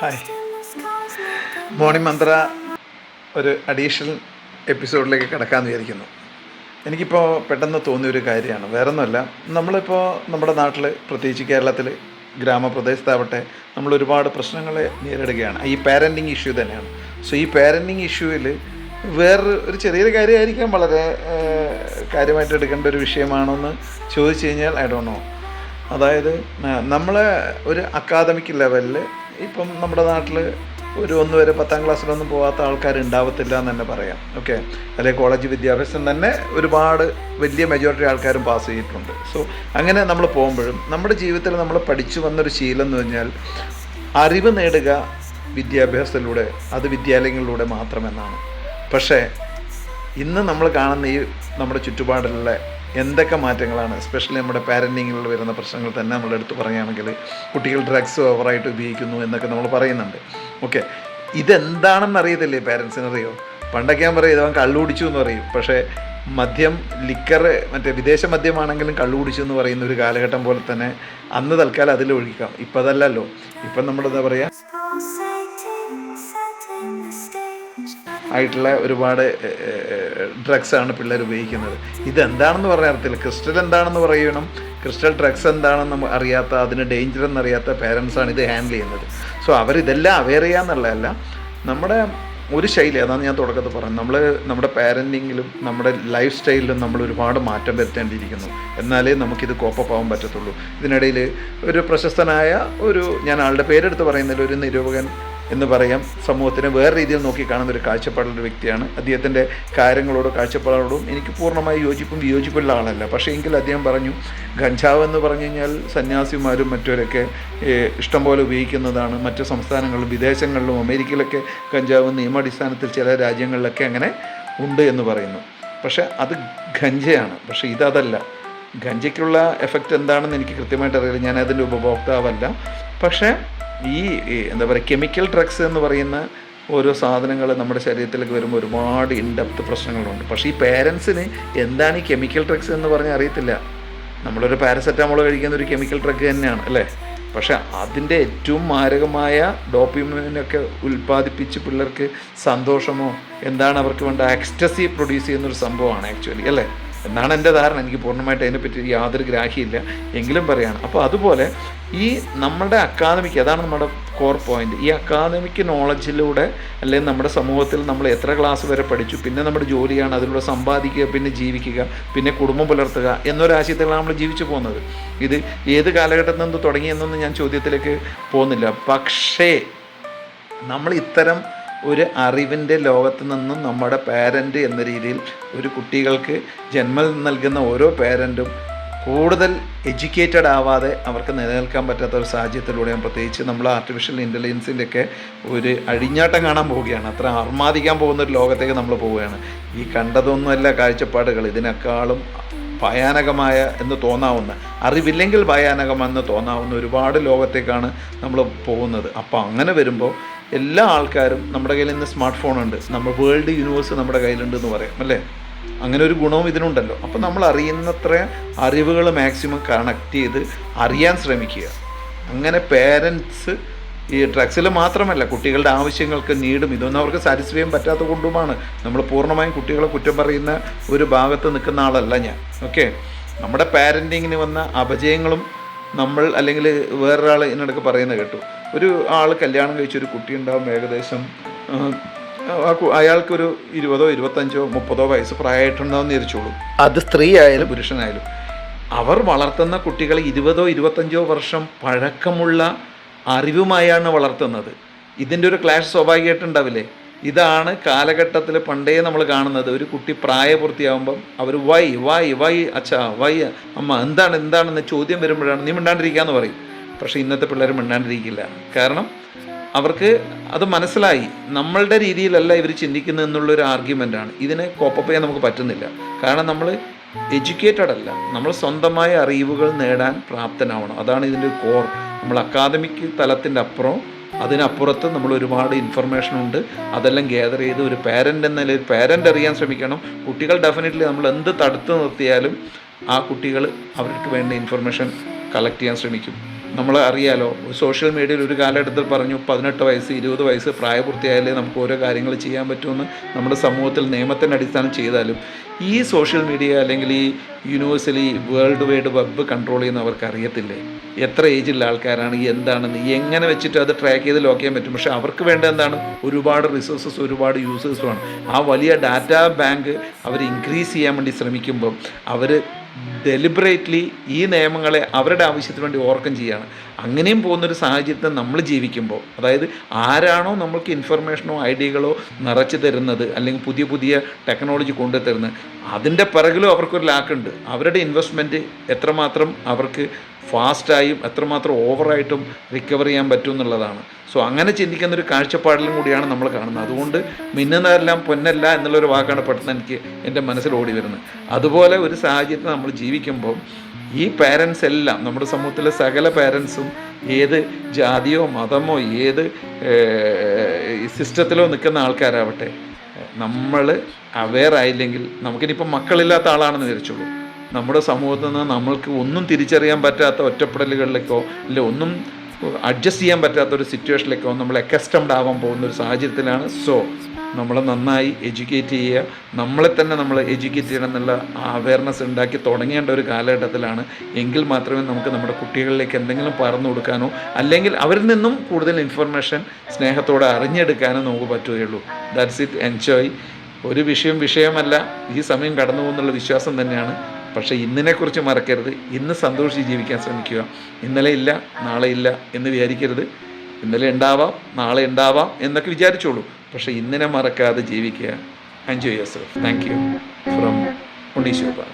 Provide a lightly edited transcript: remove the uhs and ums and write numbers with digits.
Hi. Morning മന്ത്ര ഒരു additional എപ്പിസോഡിലേക്ക് കിടക്കാമെന്ന് വിചാരിക്കുന്നു. എനിക്കിപ്പോൾ പെട്ടെന്ന് തോന്നിയൊരു കാര്യമാണ്, വേറൊന്നുമല്ല. നമ്മളിപ്പോൾ നമ്മുടെ നാട്ടിൽ, പ്രത്യേകിച്ച് കേരളത്തിൽ ഗ്രാമപ്രദേശത്താവട്ടെ, നമ്മൾ ഒരുപാട് പ്രശ്നങ്ങളെ നേരിടുകയാണ്. ഈ പാരൻറ്റിങ് ഇഷ്യൂ തന്നെയാണ്. സോ ഈ പാരൻറ്റിങ് ഇഷ്യൂവിൽ ഒരു ചെറിയൊരു കാര്യമായിരിക്കാം, വളരെ കാര്യമായിട്ട് എടുക്കേണ്ട ഒരു വിഷയമാണോയെന്ന് ചോദിച്ചു കഴിഞ്ഞാൽ ഐ ഡോണ്ട് നോ. അതായത് നമ്മളെ ഒരു അക്കാദമിക് ലെവലിൽ ഇപ്പം നമ്മുടെ നാട്ടിൽ ഒരു 1 വരെ 10ാം ക്ലാസ്സിലൊന്നും പോകാത്ത ആൾക്കാരുണ്ടാവത്തില്ല എന്ന് തന്നെ പറയാം. ഓക്കെ, അല്ലെങ്കിൽ കോളേജ് വിദ്യാഭ്യാസം തന്നെ ഒരുപാട് വലിയ മെജോറിറ്റി ആൾക്കാരും പാസ് ചെയ്തിട്ടുണ്ട്. സോ അങ്ങനെ നമ്മൾ പോകുമ്പോഴും നമ്മുടെ ജീവിതത്തിൽ നമ്മൾ പഠിച്ചു വന്നൊരു ശീലം എന്ന് പറഞ്ഞാൽ അറിവ് നേടുക വിദ്യാഭ്യാസത്തിലൂടെ, അത് വിദ്യാലയങ്ങളിലൂടെ മാത്രമെന്നാണ്. പക്ഷേ ഇന്ന് നമ്മൾ കാണുന്ന ഈ നമ്മുടെ ചുറ്റുപാടിലുള്ള എന്തൊക്കെ മാറ്റങ്ങളാണ്, എസ്പെഷ്യലി നമ്മുടെ പാരൻറ്റിങ്ങിൽ വരുന്ന പ്രശ്നങ്ങൾ തന്നെ നമ്മൾ എടുത്ത് പറയുകയാണെങ്കിൽ, കുട്ടികൾ ഡ്രഗ്സ് ഓവറായിട്ട് ഉപയോഗിക്കുന്നു എന്നൊക്കെ നമ്മൾ പറയുന്നുണ്ട്. ഓക്കെ, ഇതെന്താണെന്ന് അറിയത്തില്ലേ പാരൻസിന്? അറിയോ? പണ്ടൊക്കെ ഞാൻ പറയും ഇതവൻ കള്ളുപിടിച്ചു എന്ന് പറയും. പക്ഷേ മദ്യം, ലിക്കർ, മറ്റേ വിദേശ മദ്യമാണെങ്കിലും കള്ളുപിടിച്ചു എന്ന് പറയുന്ന ഒരു കാലഘട്ടം പോലെ തന്നെ അന്ന് തൽക്കാലം അതിൽ ഒഴിക്കാം. ഇപ്പം അതല്ലല്ലോ. ഇപ്പം നമ്മളെന്താ പറയുക, ആയിട്ടുള്ള ഒരുപാട് ഡ്രഗ്സാണ് പിള്ളേർ ഉപയോഗിക്കുന്നത്. ഇതെന്താണെന്ന് പറഞ്ഞാൽ അറിയത്തില്ല. ക്രിസ്റ്റൽ എന്താണെന്ന് പറയണം, ക്രിസ്റ്റൽ ഡ്രഗ്സ് എന്താണെന്ന് അറിയാത്ത, അതിന് ഡേഞ്ചർ എന്നറിയാത്ത പേരൻസാണ് ഇത് ഹാൻഡിൽ ചെയ്യുന്നത്. സോ അവരിതെല്ലാം അവെയർ ചെയ്യാന്നുള്ളതല്ല, നമ്മുടെ ഒരു ശൈലി, അതാണ് ഞാൻ തുടക്കത്തിൽ പറഞ്ഞത്, നമ്മുടെ പാരൻറ്റിങ്ങിലും നമ്മുടെ ലൈഫ് സ്റ്റൈലിലും നമ്മൾ ഒരുപാട് മാറ്റം വരുത്തേണ്ടിയിരിക്കുന്നു. എന്നാലേ നമുക്കിത് കോപ്പപ്പ് ആവാൻ പറ്റത്തുള്ളൂ. ഇതിനിടയിൽ ഒരു പ്രശസ്തനായ ഞാൻ ആളുടെ പേരെടുത്ത് പറയുന്നതിൽ, ഒരു നിരൂപകൻ എന്ന് പറയാം, സമൂഹത്തിനെ വേറെ രീതിയിൽ നോക്കിക്കാണുന്ന ഒരു കാഴ്ചപ്പാടുള്ള വ്യക്തിയാണ്. അദ്ദേഹത്തിൻ്റെ കാര്യങ്ങളോടും കാഴ്ചപ്പാടുകളോടും എനിക്ക് പൂർണ്ണമായി യോജിപ്പും വിയോജിപ്പുള്ള ആളല്ല. പക്ഷേ എങ്കിൽ അദ്ദേഹം പറഞ്ഞു, ഗഞ്ചാവ് എന്ന് പറഞ്ഞു കഴിഞ്ഞാൽ സന്യാസിമാരും മറ്റവരൊക്കെ ഇഷ്ടംപോലെ ഉപയോഗിക്കുന്നതാണ്. മറ്റു സംസ്ഥാനങ്ങളിലും വിദേശങ്ങളിലും അമേരിക്കയിലൊക്കെ ഗഞ്ചാവ് നിയമാടിസ്ഥാനത്തിൽ ചില രാജ്യങ്ങളിലൊക്കെ അങ്ങനെ ഉണ്ട് എന്ന് പറയുന്നു. പക്ഷേ അത് ഗഞ്ചയാണ്. പക്ഷേ ഇതല്ല. ഗഞ്ചയ്ക്കുള്ള എഫക്റ്റ് എന്താണെന്ന് എനിക്ക് കൃത്യമായിട്ട് അറിയില്ല, ഞാൻ അതിൻ്റെ ഉപഭോക്താവല്ല. പക്ഷേ ഈ എന്താ പറയുക, കെമിക്കൽ ഡ്രഗ്സ് എന്ന് പറയുന്ന ഓരോ സാധനങ്ങൾ നമ്മുടെ ശരീരത്തിലേക്ക് വരുമ്പോൾ ഒരുപാട് ഇൻഡെപ്ത് പ്രശ്നങ്ങളുണ്ട്. പക്ഷേ ഈ പേരൻസിന് എന്താണ് ഈ കെമിക്കൽ ഡ്രഗ്സ് എന്ന് പറഞ്ഞാൽ അറിയത്തില്ല. നമ്മളൊരു പാരസെറ്റാമോൾ കഴിക്കുന്ന ഒരു കെമിക്കൽ ഡ്രഗ് തന്നെയാണ് അല്ലേ? പക്ഷേ അതിൻ്റെ ഏറ്റവും മാരകമായ ഡോപാമിനൊക്കെ ഉൽപ്പാദിപ്പിച്ച് പിള്ളേർക്ക് സന്തോഷമോ എന്താണ് അവർക്ക് വേണ്ട എക്സ്റ്റസി പ്രൊഡ്യൂസ് ചെയ്യുന്നൊരു സംഭവമാണ് ആക്ച്വലി, അല്ലേ എന്നാണ് എൻ്റെ ധാരണ. എനിക്ക് പൂർണ്ണമായിട്ട് അതിനെപ്പറ്റി യാതൊരു ഗ്രാഹ്യമില്ല, എങ്കിലും പറയുകയാണ്. അപ്പോൾ അതുപോലെ ഈ നമ്മുടെ അക്കാദമിക്, അതാണ് നമ്മുടെ കോർ പോയിൻ്റ്. ഈ അക്കാദമിക് നോളജിലൂടെ, അല്ലെങ്കിൽ നമ്മുടെ സമൂഹത്തിൽ നമ്മൾ എത്ര ക്ലാസ് വരെ പഠിച്ചു, പിന്നെ നമ്മുടെ ജോലിയാണ് അതിലൂടെ സമ്പാദിക്കുക, പിന്നെ ജീവിക്കുക, പിന്നെ കുടുംബം പുലർത്തുക എന്നൊരാശയത്തിലാണ് നമ്മൾ ജീവിച്ചു പോകുന്നത്. ഇത് ഏത് കാലഘട്ടത്തിൽ നിന്ന് തുടങ്ങിയെന്നൊന്നും ഞാൻ ചോദ്യത്തിലേക്ക് പോകുന്നില്ല. പക്ഷേ നമ്മൾ ഇത്തരം ഒരു അറിവിൻ്റെ ലോകത്ത് നിന്നും നമ്മുടെ പാരൻ്റ് എന്ന രീതിയിൽ ഒരു കുട്ടികൾക്ക് ജന്മം നൽകുന്ന ഓരോ പാരൻറ്റും കൂടുതൽ എഡ്യൂക്കേറ്റഡ് ആവാതെ അവർക്ക് നിലനിൽക്കാൻ പറ്റാത്ത ഒരു സാഹചര്യത്തിലൂടെയാണ്, പ്രത്യേകിച്ച് നമ്മൾ ആർട്ടിഫിഷ്യൽ ഇൻ്റലിജൻസിൻ്റെയൊക്കെ ഒരു അഴിഞ്ഞാട്ടം കാണാൻ പോവുകയാണ്. അത്ര അർമാദിക്കാൻ പോകുന്നൊരു ലോകത്തേക്ക് നമ്മൾ പോവുകയാണ്. ഈ കണ്ടതൊന്നുമല്ല കാഴ്ചപ്പാടുകൾ, ഇതിനേക്കാളും ഭയാനകമായ എന്ന് തോന്നാവുന്ന, അറിവില്ലെങ്കിൽ ഭയാനകമെന്ന് തോന്നാവുന്ന ഒരുപാട് ലോകത്തേക്കാണ് നമ്മൾ പോകുന്നത്. അപ്പോൾ അങ്ങനെ വരുമ്പോൾ എല്ലാ ആൾക്കാരും, നമ്മുടെ കയ്യിൽ ഇന്ന് സ്മാർട്ട് ഫോണുണ്ട്, നമ്മൾ വേൾഡ് യൂണിവേഴ്സ് നമ്മുടെ കയ്യിലുണ്ടെന്ന് പറയാം അല്ലേ? അങ്ങനെ ഒരു ഗുണവും ഇതിനുണ്ടല്ലോ. അപ്പോൾ നമ്മൾ അറിയുന്നത്ര അറിവുകൾ മാക്സിമം കണക്ട് ചെയ്ത് അറിയാൻ ശ്രമിക്കുക. അങ്ങനെ പേരൻസ് ഈ ഡ്രഗ്സിൽ മാത്രമല്ല, കുട്ടികളുടെ ആവശ്യങ്ങൾക്ക് നീടും ഇതൊന്നും അവർക്ക് സാറ്റിസ്ഫൈ ചെയ്യാൻ പറ്റാത്ത കൊണ്ടുമാണ് നമ്മൾ പൂർണ്ണമായും കുട്ടികളെ കുറ്റം പറയുന്ന ഒരു ഭാഗത്ത് നിൽക്കുന്ന ആളല്ല ഞാൻ. ഓക്കെ, നമ്മുടെ പാരൻറ്റിങ്ങിന് വന്ന അപജയങ്ങളും നമ്മൾ, അല്ലെങ്കിൽ വേറൊരാൾ ഇതിനിടയ്ക്ക് പറയുന്നത് കേട്ടു, ഒരു ആൾ കല്യാണം കഴിച്ചൊരു കുട്ടി ഉണ്ടാവും, ഏകദേശം അയാൾക്കൊരു 20, 25, 30 വയസ്സ് പ്രായമായിട്ടുണ്ടാവുമെന്ന് വിചാരിച്ചോളൂ. അത് സ്ത്രീ ആയാലും പുരുഷനായാലും അവർ വളർത്തുന്ന കുട്ടികളെ 20, 25 വർഷം പഴക്കമുള്ള അറിവുമായാണ് വളർത്തുന്നത്. ഇതിൻ്റെ ഒരു ക്ലാഷ് സ്വാഭാവികമായിട്ടുണ്ടാവില്ലേ? ഇതാണ് കാലഘട്ടത്തിൽ പണ്ടേ നമ്മൾ കാണുന്നത്. ഒരു കുട്ടി പ്രായപൂർത്തിയാകുമ്പം അവർ വൈ അച്ഛാ, വൈ അമ്മ, എന്താണെന്ന് ചോദ്യം വരുമ്പോഴാണ് നീ മിണ്ടാണ്ടിരിക്കാമെന്ന് പറയും. പക്ഷേ ഇന്നത്തെ പിള്ളേർ മിണ്ടാണ്ടിരിക്കില്ല. കാരണം അവർക്ക് അത് മനസ്സിലായി, നമ്മളുടെ രീതിയിലല്ല ഇവർ ചിന്തിക്കുന്നത് എന്നുള്ളൊരു ആർഗ്യുമെൻ്റാണ്. ഇതിനെ കോപ്പപ്പ് ചെയ്യാൻ നമുക്ക് പറ്റുന്നില്ല. കാരണം നമ്മൾ എഡ്യൂക്കേറ്റഡ് അല്ല, നമ്മൾ സ്വന്തമായ അറിവുകൾ നേടാൻ പ്രാപ്തനാവണം. അതാണ് ഇതിൻ്റെ കോർ. നമ്മൾ അക്കാദമിക് തലത്തിൻ്റെ അപ്പുറം, അതിനപ്പുറത്ത് നമ്മൾ ഒരുപാട് ഇൻഫർമേഷൻ ഉണ്ട്. അതെല്ലാം ഗ്യാദർ ചെയ്ത് ഒരു പാരൻ്റ് എന്ന നിലയിൽ പാരൻ്റ് അറിയാൻ ശ്രമിക്കണം. കുട്ടികൾ ഡെഫിനറ്റ്ലി നമ്മൾ എന്ത് തടുത്ത് നിർത്തിയാലും ആ കുട്ടികൾ അവർക്ക് വേണ്ട ഇൻഫർമേഷൻ കളക്ട് ചെയ്യാൻ ശ്രമിക്കും. നമ്മൾ അറിയാലോ, സോഷ്യൽ മീഡിയയിൽ ഒരു കാലഘട്ടത്തിൽ പറഞ്ഞു 18 വയസ്സ് 20 വയസ്സ് പ്രായപൂർത്തിയായാലേ നമുക്ക് ഓരോ കാര്യങ്ങൾ ചെയ്യാൻ പറ്റുമെന്ന്. നമ്മുടെ സമൂഹത്തിൽ നിയമത്തിൻ്റെ അടിസ്ഥാനം ചെയ്താലും ഈ സോഷ്യൽ മീഡിയ അല്ലെങ്കിൽ ഈ universally world wide web control ചെയ്യുന്നവർക്ക് അറിയത്തില്ലേ എത്ര ഏജുള്ള ആൾക്കാരാണ്, എന്താണെന്ന്, എങ്ങനെ വെച്ചിട്ട് അത് ട്രാക്ക് ചെയ്ത് ലോക്ക് ചെയ്യാൻ പറ്റും. പക്ഷേ അവർക്ക് വേണ്ട എന്താണ്? ഒരുപാട് റിസോഴ്സസ്, ഒരുപാട് യൂസേഴ്സുമാണ്. ആ വലിയ ഡാറ്റാ ബാങ്ക് അവർ ഇൻക്രീസ് ചെയ്യാൻ വേണ്ടി ശ്രമിക്കുമ്പം അവർ ഡെലിബറേറ്റ്ലി ഈ നിയമങ്ങളെ അവരുടെ ആവശ്യത്തിന് വേണ്ടി ഓവർകം ചെയ്യുകയാണ്. അങ്ങനെയും പോകുന്നൊരു സാഹചര്യത്തിൽ നമ്മൾ ജീവിക്കുമ്പോൾ, അതായത് ആരാണോ നമ്മൾക്ക് ഇൻഫർമേഷനോ ഐഡിയകളോ നിറച്ച് തരുന്നത് അല്ലെങ്കിൽ പുതിയ പുതിയ ടെക്നോളജി കൊണ്ടുതരുന്നത്, അതിൻ്റെ പിറകിലും അവർക്കൊരു ലാക്കുണ്ട്. അവരുടെ ഇൻവെസ്റ്റ്മെൻറ്റ് എത്രമാത്രം അവർക്ക് ഫാസ്റ്റായും എത്രമാത്രം ഓവറായിട്ടും റിക്കവർ ചെയ്യാൻ പറ്റും എന്നുള്ളതാണ്. സോ അങ്ങനെ ചിന്തിക്കുന്നൊരു കാഴ്ചപ്പാടിലും കൂടിയാണ് നമ്മൾ കാണുന്നത്. അതുകൊണ്ട് മിന്നുന്നതെല്ലാം പൊന്നല്ല എന്നുള്ളൊരു വാക്കാണ് പെട്ടെന്ന് എനിക്ക് എൻ്റെ മനസ്സിൽ ഓടി വരുന്നത്. അതുപോലെ ഒരു സാഹചര്യത്തിൽ നമ്മൾ ജീവിക്കുമ്പോൾ ഈ പേരൻസ് എല്ലാം, നമ്മുടെ സമൂഹത്തിലെ സകല പേരൻസും ഏത് ജാതിയോ മതമോ ഏത് സിസ്റ്റത്തിലോ നിൽക്കുന്ന ആൾക്കാരാവട്ടെ, നമ്മൾ അവെയർ ആയില്ലെങ്കിൽ, നമുക്കിനിപ്പം മക്കളില്ലാത്ത ആളാണെന്ന് വിചാരിച്ചോളൂ, നമ്മുടെ സമൂഹത്തിൽ നിന്ന് നമ്മൾക്ക് ഒന്നും തിരിച്ചറിയാൻ പറ്റാത്ത ഒറ്റപ്പെടലുകളിലേക്കോ ഇല്ല ഒന്നും അഡ്ജസ്റ്റ് ചെയ്യാൻ പറ്റാത്തൊരു സിറ്റുവേഷനിലേക്കോ നമ്മൾ അക്കസ്റ്റംഡ് ആവാൻ പോകുന്ന ഒരു സാഹചര്യത്തിലാണ്. സോ നമ്മൾ നന്നായി എഡ്യൂക്കേറ്റ് ചെയ്യുക, നമ്മളെ തന്നെ നമ്മൾ എഡ്യൂക്കേറ്റ് ചെയ്യണം എന്നുള്ള അവയർനെസ് ഉണ്ടാക്കി തുടങ്ങേണ്ട ഒരു കാലഘട്ടത്തിലാണ്. എങ്കിൽ മാത്രമേ നമുക്ക് നമ്മുടെ കുട്ടികളിലേക്ക് എന്തെങ്കിലും പറഞ്ഞു കൊടുക്കാനോ അല്ലെങ്കിൽ അവരിൽ നിന്നും കൂടുതൽ ഇൻഫർമേഷൻ സ്നേഹത്തോടെ അറിഞ്ഞെടുക്കാനോ നമുക്ക് പറ്റുകയുള്ളൂ. That's it. എൻജോയ്. ഒരു വിഷയമല്ല, ഈ സമയം കടന്നു പോകുന്നുള്ള വിശ്വാസം തന്നെയാണ്. പക്ഷേ ഇന്നിനെക്കുറിച്ച് മറക്കരുത്. ഇന്ന് സന്തോഷിച്ച് ജീവിക്കാൻ ശ്രമിക്കുക. ഇന്നലെ ഇല്ല നാളെ ഇല്ല എന്ന് വിചാരിക്കരുത്. ഇന്നലെ ഉണ്ടാവാം നാളെ ഉണ്ടാവാം എന്നൊക്കെ വിചാരിച്ചോളൂ. പക്ഷേ ഇന്നിനെ മറക്കാതെ ജീവിക്കുക. Enjoy yourself. Thank you from ഉണ്ണീശ്വർ.